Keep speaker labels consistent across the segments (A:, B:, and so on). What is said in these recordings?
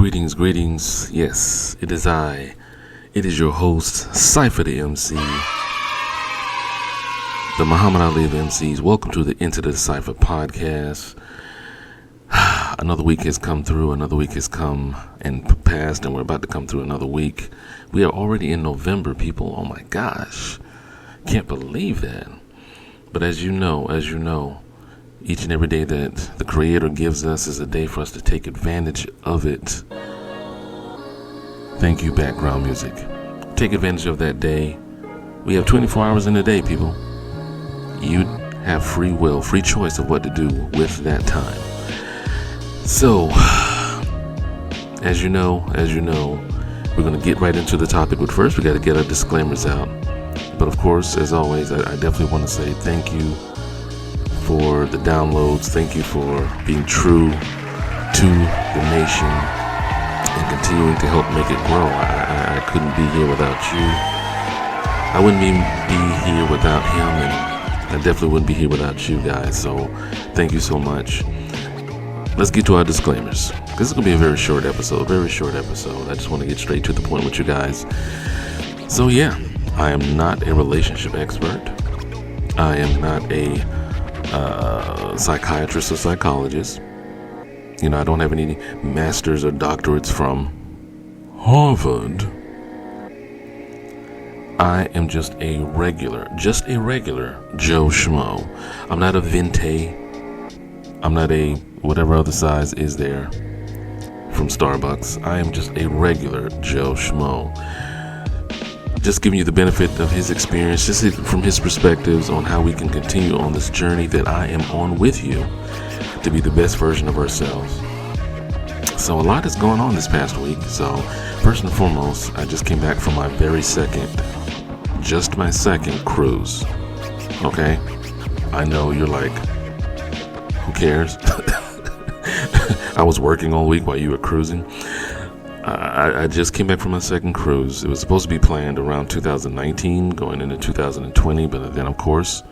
A: Greetings. Yes, it is I. It is your host, Cypher Da MC, the Muhammad Ali of MCs. Welcome to the Into the Cypher podcast. Another week has come through, another week has come and passed, and we're about to come through another week. We are already in November, people. Oh my gosh. Can't believe that. But as you know, each and every day that the Creator gives us is a day for us to take advantage of it. Thank you, background music. Take advantage of that day. We have 24 hours in a day, people. You have free will, free choice of what to do with that time. So, as you know, we're going to get right into the topic. But first, we got to get our disclaimers out. But of course, as always, I definitely want to say thank you for the downloads. Thank you for being true to the nation and continuing to help make it grow. I couldn't be here without you. I wouldn't be here without him, and I definitely wouldn't be here without you guys. So thank you so much. Let's get to our disclaimers. This is going to be a very short episode. I just want to get straight to the point with you guys. So yeah, I am not a relationship expert. I am not a psychiatrist or psychologist. You know, I don't have any masters or doctorates from Harvard. I am just a regular Joe Schmo. I'm not a venti. I'm not a whatever other size is there from Starbucks. I am just a regular Joe Schmo. Just giving you the benefit of his experience, just from his perspectives on how we can continue on this journey that I am on with you to be the best version of ourselves. So a lot is going on this past week. So first and foremost, I just came back from my second cruise. Okay? I know you're like, who cares? I was working all week while you were cruising. I just came back from my second cruise. It was supposed to be planned around 2019, going into 2020, but then of course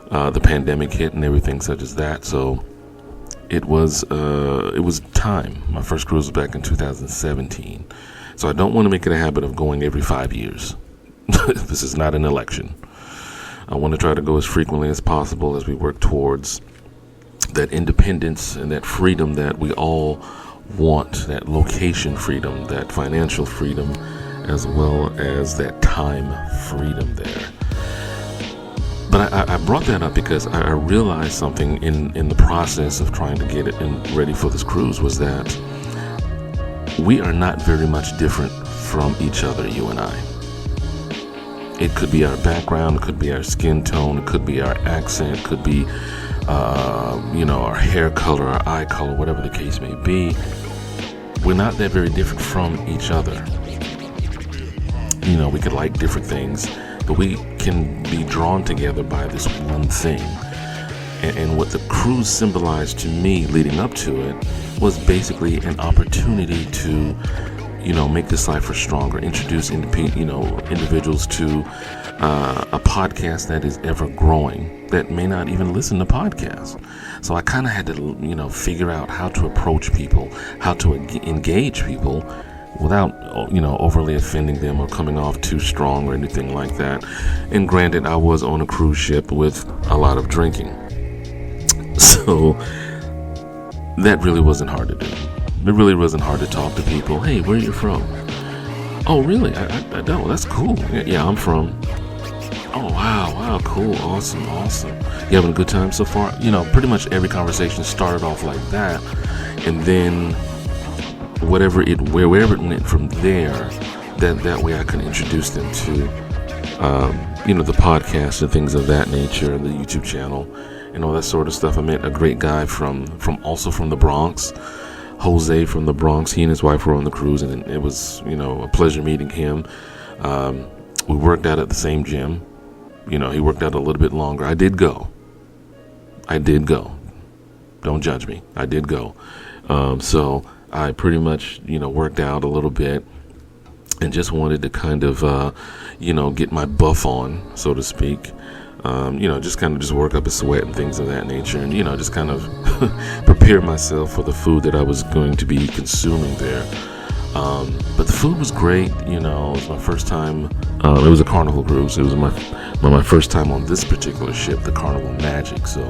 A: the pandemic hit and everything such as that. So it was time. My first cruise was back in 2017. So I don't want to make it a habit of going every 5 years. This is not an election. I want to try to go as frequently as possible as we work towards that independence and that freedom that we all want, that location freedom, that financial freedom, as well as that time freedom there. But I brought that up because I realized something in the process of trying to get it ready for this cruise, was that we are not very much different from each other, you and I. It could be our background, it could be our skin tone, it could be our accent, it could be our hair color, our eye color, whatever the case may be. We're not that very different from each other. You know, we could like different things, but we can be drawn together by this one thing. And what the cruise symbolized to me leading up to it was basically an opportunity to, make this Cypher stronger, introduce individuals to a podcast that is ever growing, that may not even listen to podcasts. So I kind of had to, figure out how to approach people, how to engage people without, overly offending them or coming off too strong or anything like that. And granted, I was on a cruise ship with a lot of drinking. So that really wasn't hard to do. It really wasn't hard to talk to people. Hey, where are you from? Oh, really? I don't. That's cool. Yeah, I'm from. Oh, wow, cool, awesome. You having a good time so far? Pretty much every conversation started off like that, and then wherever it went from there, that way I can introduce them to, the podcast and things of that nature, the YouTube channel, and all that sort of stuff. I met a great guy from the Bronx, Jose from the Bronx. He and his wife were on the cruise, and it was, a pleasure meeting him. We worked out at the same gym. He worked out a little bit longer. I did go. Don't judge me. I did go. So I pretty much, worked out a little bit and just wanted to kind of, get my buff on, so to speak. Just kind of just work up a sweat and things of that nature. And, just kind of prepare myself for the food that I was going to be consuming there. But the food was great. It was my first time. It was a Carnival cruise. It was my first time on this particular ship, the Carnival Magic. So,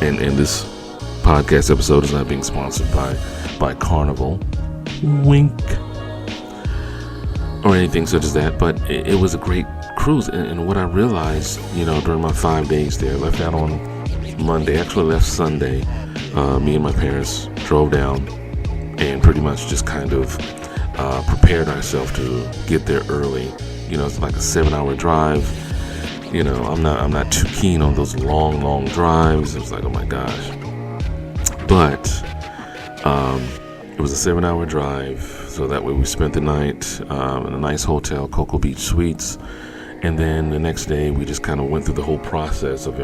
A: and this podcast episode is not being sponsored by Carnival, wink, or anything such as that. But it was a great cruise. And what I realized, during my 5 days there, I left out on Monday. Actually left Sunday. Me and my parents drove down and pretty much just kind of prepared ourselves to get there early. It's like a 7-hour drive. I'm not too keen on those long drives. It's like, oh my gosh. But it was a 7-hour drive, so that way we spent the night in a nice hotel, Cocoa Beach Suites, and then the next day we just kind of went through the whole process of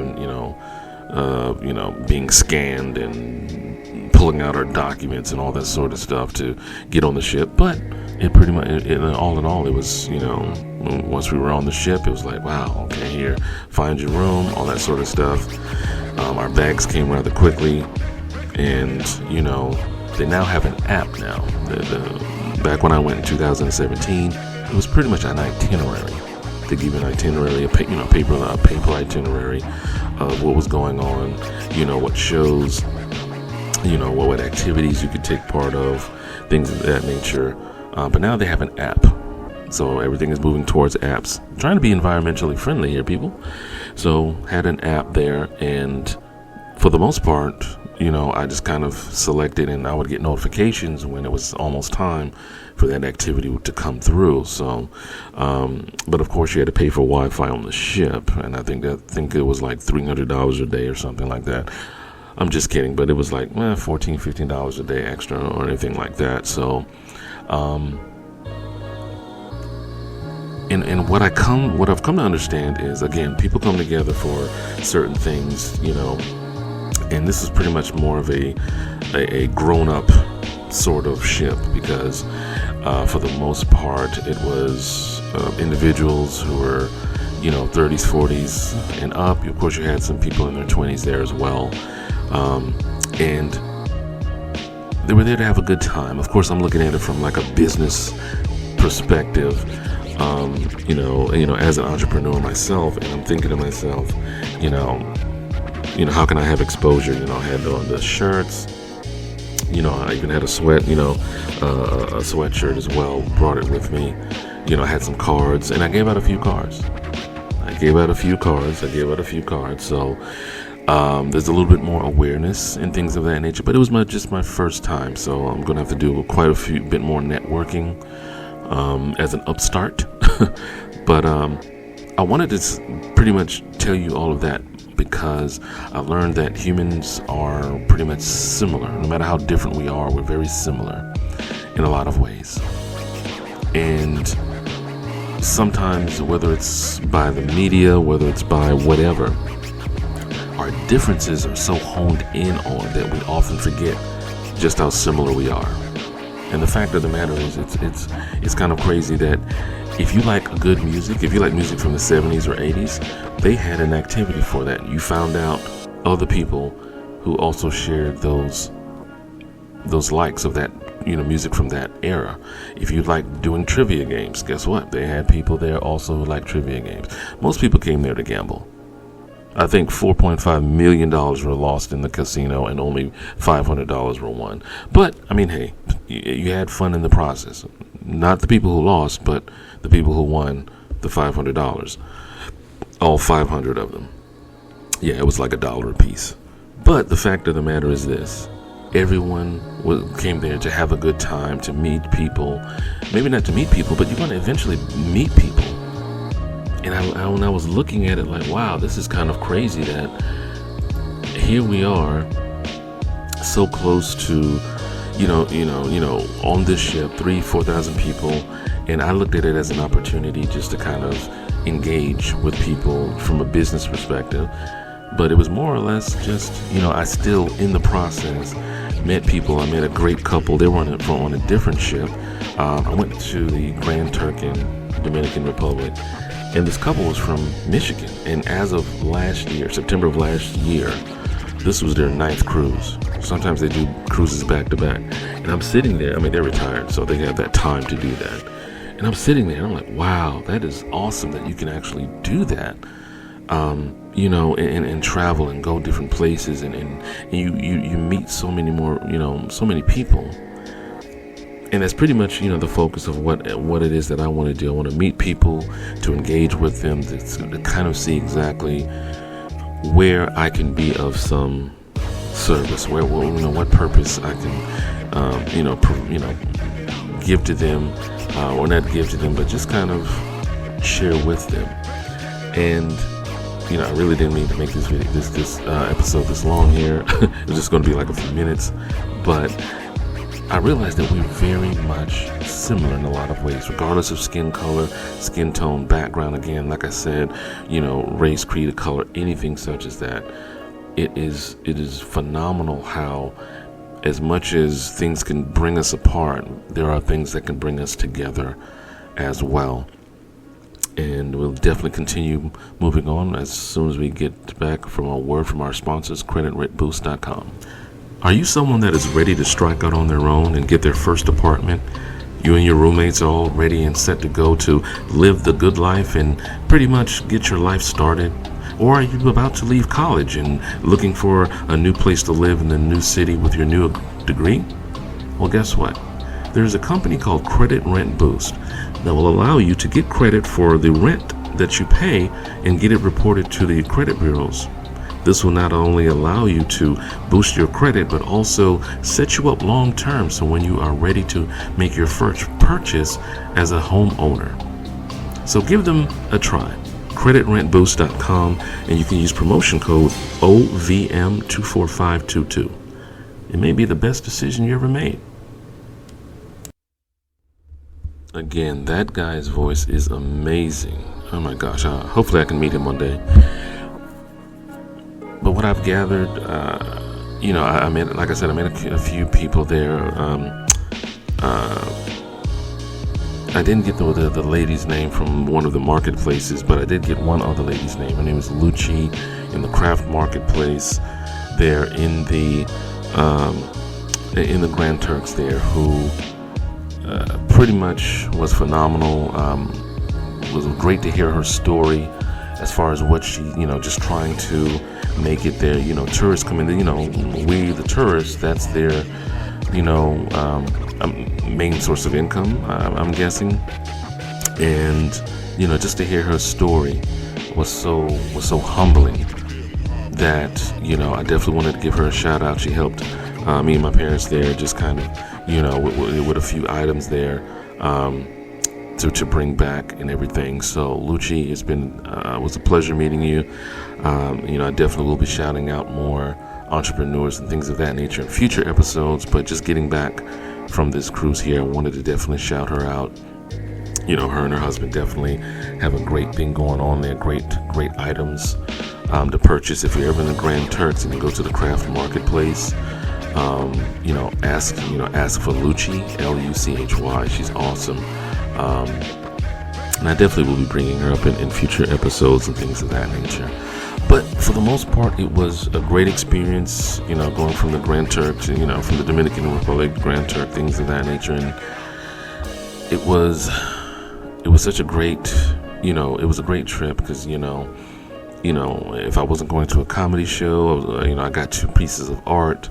A: being scanned and pulling out our documents and all that sort of stuff to get on the ship. But it pretty much, all in all, it was, once we were on the ship, it was like, wow, okay, here, find your room, all that sort of stuff. Our bags came rather quickly, and, they now have an app now. Back when I went in 2017, it was pretty much an itinerary. They give you an itinerary, a paper itinerary of what was going on, what shows, what activities you could take part of, things of that nature. But now they have an app. So everything is moving towards apps. I'm trying to be environmentally friendly here, people. So had an app there, and for the most part, I just kind of selected, and I would get notifications when it was almost time for that activity to come through. So, but of course you had to pay for Wi-Fi on the ship, and I think it was like $300 a day or something like that. I'm just kidding, but it was like $14, $15 a day extra or anything like that. So, and what I've come to understand is, again, people come together for certain things, and this is pretty much more of a grown-up sort of ship, because for the most part it was individuals who were 30s, 40s and up. Of course you had some people in their 20s there as well, and they were there to have a good time. Of course I'm looking at it from like a business perspective, as an entrepreneur myself, and I'm thinking to myself, how can I have exposure? I had the shirts, I even had a sweatshirt as well, brought it with me. I had some cards, and I gave out a few cards. So there's a little bit more awareness and things of that nature, but it was just my first time, so I'm going to have to do quite a bit more networking as an upstart. But I wanted to pretty much tell you all of that, because I learned that humans are pretty much similar. No matter how different we are, we're very similar in a lot of ways. And sometimes, whether it's by the media, whether it's by whatever, our differences are so honed in on that we often forget just how similar we are. And the fact of the matter is, it's kind of crazy that if you like good music, if you like music from the 70s or 80s, they had an activity for that. You found out other people who also shared those likes of that, music from that era. If you like doing trivia games, guess what? They had people there also who like trivia games. Most people came there to gamble. I think $4.5 million were lost in the casino and only $500 were won. But, I mean, hey, you had fun in the process. Not the people who lost, but the people who won the $500. All 500 of them. Yeah, it was like $1 a piece. But the fact of the matter is this. Everyone came there to have a good time, to meet people. Maybe not to meet people, but you're going to eventually meet people. And when I was looking at it, like, wow, this is kind of crazy that here we are, so close to, on this ship, 3,000-4,000 people, and I looked at it as an opportunity just to kind of engage with people from a business perspective. But it was more or less just, I still, in the process, met people. I met a great couple. They were on a different ship. I went to the Grand Turk in Dominican Republic. And this couple was from Michigan. And as of last year, September of last year, This was their 9th cruise. Sometimes they do cruises back to back. And I'm sitting there. I mean, they're retired, so they have that time to do that. And I'm sitting there and I'm like, wow, that is awesome that you can actually do that. And travel and go different places and you meet so many more, so many people. And that's pretty much, the focus of what it is that I want to do. I want to meet people, to engage with them, to kind of see exactly where I can be of some service, what purpose I can, give to them, or not give to them, but just kind of share with them. And I really didn't mean to make this video, this episode this long here. It's just going to be like a few minutes, but I realized that we're very much similar in a lot of ways, regardless of skin color, skin tone, background. Again, like I said, race, creed, color, anything such as that. It is phenomenal how, as much as things can bring us apart, there are things that can bring us together as well. And we'll definitely continue moving on as soon as we get back from a word from our sponsors, creditrentboost.com. Are you someone that is ready to strike out on their own and get their first apartment? You and your roommates are all ready and set to go to live the good life and pretty much get your life started? Or are you about to leave college and looking for a new place to live in a new city with your new degree? Well, guess what? There's a company called Credit Rent Boost that will allow you to get credit for the rent that you pay and get it reported to the credit bureaus. This will not only allow you to boost your credit, but also set you up long term, so when you are ready to make your first purchase as a homeowner. So give them a try. creditrentboost.com, and you can use promotion code OVM24522. It may be the best decision you ever made. Again, that guy's voice is amazing. Oh my gosh, hopefully I can meet him one day. But what I've gathered, I met, like I said, I met a few people there. I didn't get the lady's name from one of the marketplaces, but I did get one other lady's name. Her name is Lucci in the craft marketplace there in the Grand Turks there, who pretty much was phenomenal. It was great to hear her story as far as what she, just trying to make it there. Tourists come in, we, the tourists, that's their, main source of income, I'm guessing. And, just to hear her story was so humbling that, I definitely wanted to give her a shout out. She helped me and my parents there, just kind of, with a few items there, to bring back and everything. So Lucci, it's been was a pleasure meeting you. I definitely will be shouting out more entrepreneurs and things of that nature in future episodes, but just getting back from this cruise here, I wanted to definitely shout her out. Her and her husband definitely have a great thing going on there, great items to purchase. If you're ever in the Grand Turks and you go to the craft marketplace, ask for Lucci, Luchy. She's awesome. And I definitely will be bringing her up in future episodes and things of that nature. But for the most part, it was a great experience, going from the Grand Turk to, from the Dominican Republic, Grand Turk, things of that nature. And it was such a great, it was a great trip because, if I wasn't going to a comedy show, I got 2 pieces of art.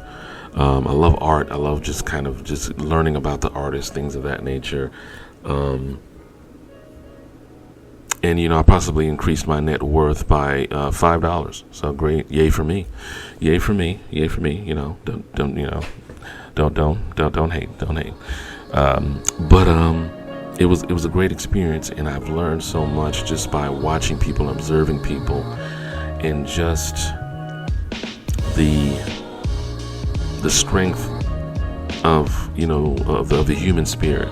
A: I love art. I love just kind of just learning about the artist, things of that nature. And I possibly increased my net worth by $5. So great, yay for me. Don't hate. But it was a great experience, and I've learned so much just by watching people, observing people, and just the strength of the human spirit.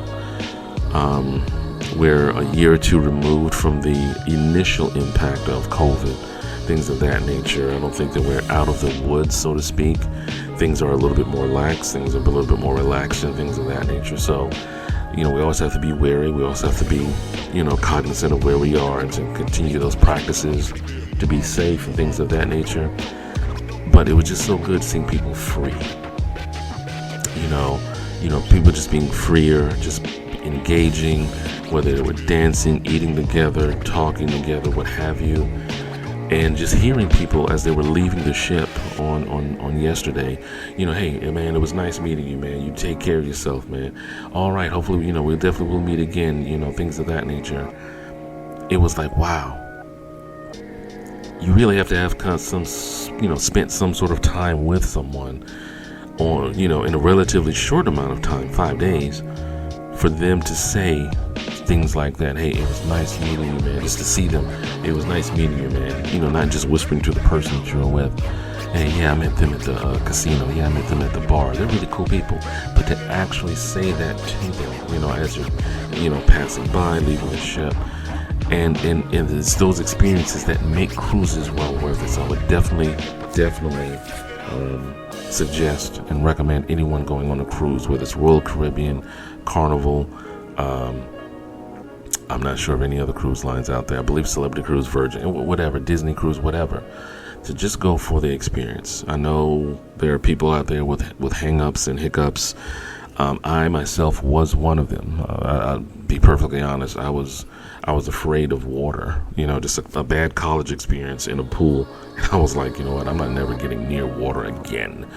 A: We're a year or 2 removed from the initial impact of COVID, things of that nature. I don't think that we're out of the woods, so to speak. Things are a little bit more lax, things are a little bit more relaxed, and things of that nature. So, we always have to be wary. We also have to be, cognizant of where we are and to continue those practices to be safe and things of that nature. But it was just so good seeing people free. People just being freer, just engaging, whether they were dancing, eating together, talking together, what have you. And just hearing people as they were leaving the ship on yesterday, hey, man, it was nice meeting you, man. You take care of yourself, man. All right, hopefully, we definitely will meet again, things of that nature. It was like, wow. You really have to have spent some sort of time with someone, or, in a relatively short amount of time, 5 days, for them to say things like that. Hey, it was nice meeting you, man. Just to see them, it was nice meeting you, man. Not just whispering to the person that you're with. Hey, yeah, I met them at the casino. Yeah, I met them at the bar. They're really cool people. But to actually say that to them, as you're, passing by, leaving the ship. And it's those experiences that make cruises well worth it. So I would definitely suggest and recommend anyone going on a cruise, whether it's Royal Caribbean, Carnival, I'm not sure of any other cruise lines out there. I believe Celebrity Cruise, Virgin, whatever, Disney Cruise, whatever, to just go for the experience. I know there are people out there with hang-ups and hiccups. I myself was one of them. I'll be perfectly honest. I was afraid of water, just a bad college experience in a pool. And I was like, you know what, I'm not never getting near water again.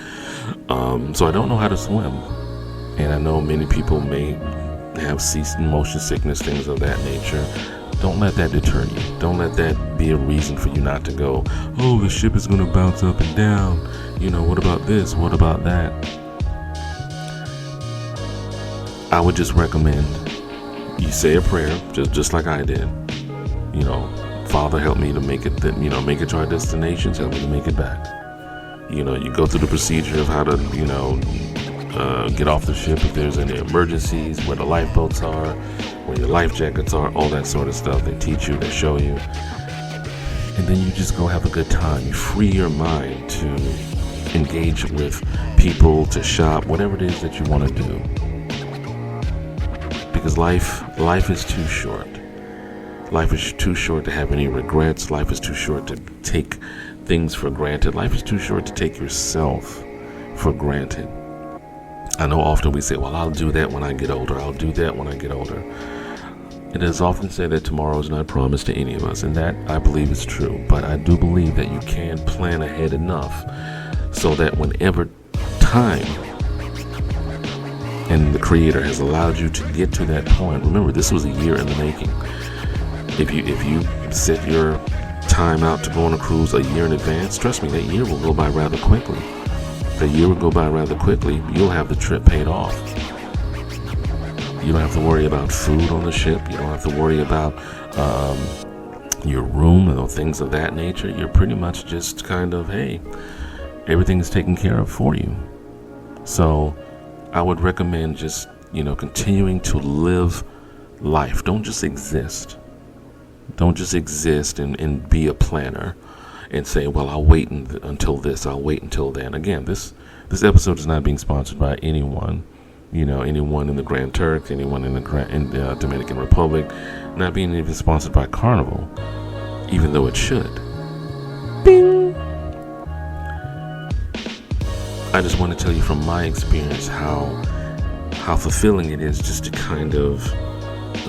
A: So I don't know how to swim. And I know many people may have motion sickness, things of that nature. Don't let that deter you. Don't let that be a reason for you not to go, oh, the ship is going to bounce up and down. What about this? What about that? I would just recommend you say a prayer, just like I did. Father, help me to make it to our destinations. Help me to make it back. You go through the procedure of how to, get off the ship if there's any emergencies, where the lifeboats are, where your life jackets are, all that sort of stuff. They teach you, they show you. And then you just go have a good time. You free your mind to engage with people, to shop, whatever it is that you want to do. Because life is too short. Life is too short to have any regrets. Life is too short to take things for granted. Life is too short to take yourself for granted. I know often we say, well, I'll do that when I get older. I'll do that when I get older. It is often said that tomorrow is not promised to any of us, and that I believe is true. But I do believe that you can plan ahead enough so that whenever time and the Creator has allowed you to get to that point, remember, this was a year in the making. If you set your time out to go on a cruise a year in advance, trust me, that year will go by rather quickly. You'll have the trip paid off. You don't have to worry about food on the ship. You don't have to worry about your room and things of that nature. You're pretty much just kind of, hey, everything is taken care of for you. So I would recommend just, continuing to live life. Don't just exist. Don't just exist and be a planner and say, well, I'll wait until this, I'll wait until then. Again, this episode is not being sponsored by anyone, anyone in the Grand Turks, anyone in the Dominican Republic, not being even sponsored by Carnival, even though it should. Bing! I just want to tell you from my experience how fulfilling it is just to kind of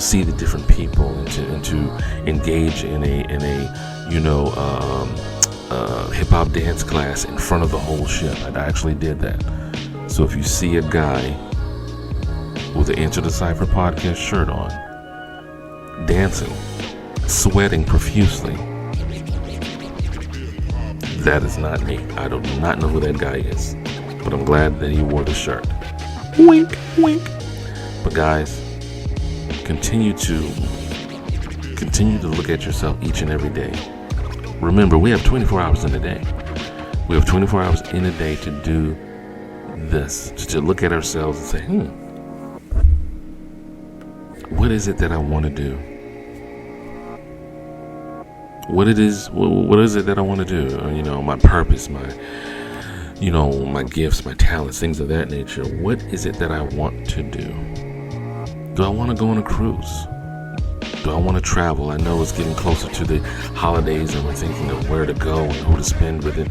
A: see the different people and to engage in a hip hop dance class in front of the whole ship. I actually did that. So if you see a guy with an Enter the Cypher podcast shirt on, dancing, sweating profusely, that is not me. I do not know who that guy is, but I'm glad that he wore the shirt. Wink, wink. But guys, continue to look at yourself each and every day. Remember, we have 24 hours in a day. We have 24 hours in a day to do this, to look at ourselves and say, what is it that I want to do? What is it that I want to do? My purpose, my gifts, my talents, things of that nature. What is it that I want to do? Do I want to go on a cruise? Do I want to travel? I know it's getting closer to the holidays and we're thinking of where to go and who to spend with it.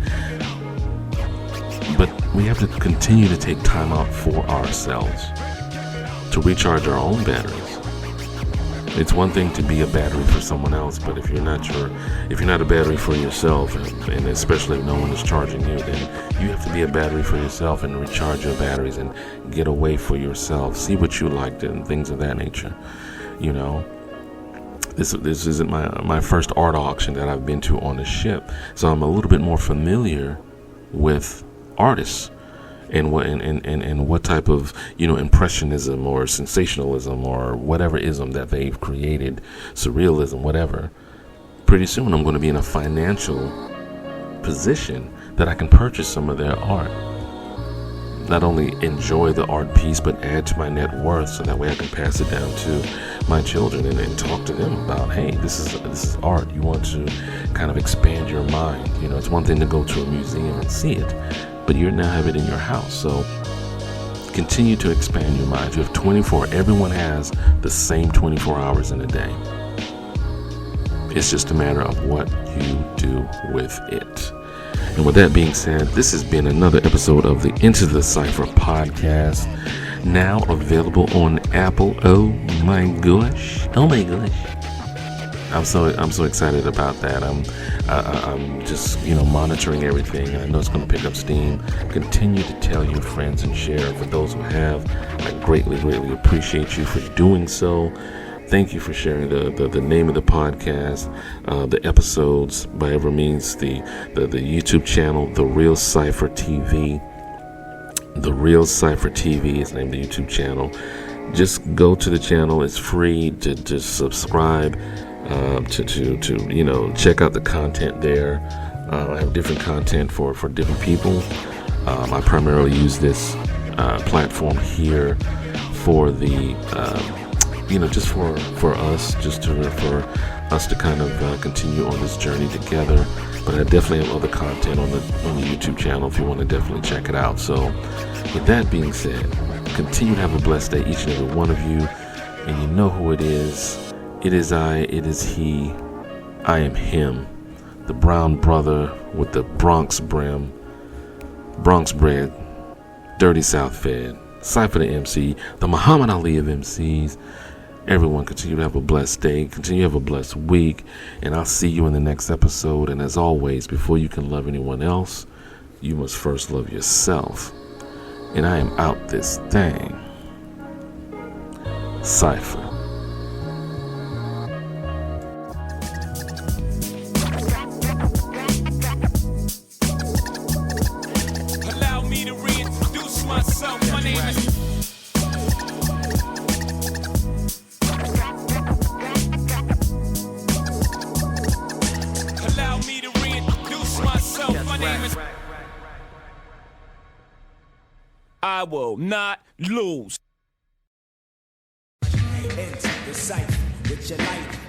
A: we have to continue to take time out for ourselves to recharge our own batteries. It's one thing to be a battery for someone else, but if you're not a battery for yourself, and especially if no one is charging you, then you have to be a battery for yourself and recharge your batteries and get away for yourself. See what you liked and things of that nature. You know, this isn't my first art auction that I've been to on a ship, so I'm a little bit more familiar with artists and what type of, you know, impressionism or sensationalism or whatever ism that they've created, surrealism, whatever. Pretty soon I'm going to be in a financial position that I can purchase some of their art. Not only enjoy the art piece, but add to my net worth, so that way I can pass it down to my children and talk to them about, hey, this is art. You want to kind of expand your mind. You know, it's one thing to go to a museum and see it, but you now have it in your house. So continue to expand your mind. You have 24. Everyone has the same 24 hours in a day. It's just a matter of what you do with it. And with that being said, this has been another episode of the Into the Cypher podcast, now available on Apple. Oh my gosh. I'm so excited about that. I'm just, you know, monitoring everything. I know it's going to pick up steam. Continue to tell your friends and share. For those who have, I greatly appreciate you for doing so. Thank you for sharing the name of the podcast, the episodes, by ever means, the YouTube channel, The Real Cypher TV. The Real Cypher TV is the name of the YouTube channel. Just go to the channel. It's free to subscribe, to you know, check out the content there. I have different content for different people. I primarily use this platform here for the you know, just for us, just for us to kind of continue on this journey together. But I definitely have other content on the YouTube channel if you want to definitely check it out. So with that being said, continue to have a blessed day, each and every one of you. And you know who it is. It is I, it is he, I am him. The brown brother with the Bronx brim, Bronx bred, dirty South fed, Cypher Da MC, the Muhammad Ali of MCs. Everyone, continue to have a blessed day, continue to have a blessed week, and I'll see you in the next episode. And as always, before you can love anyone else, you must first love yourself. And I am out this thing. Cypher.
B: Allow me to reintroduce myself. My name is I will not lose.
C: Into the cypher with your light.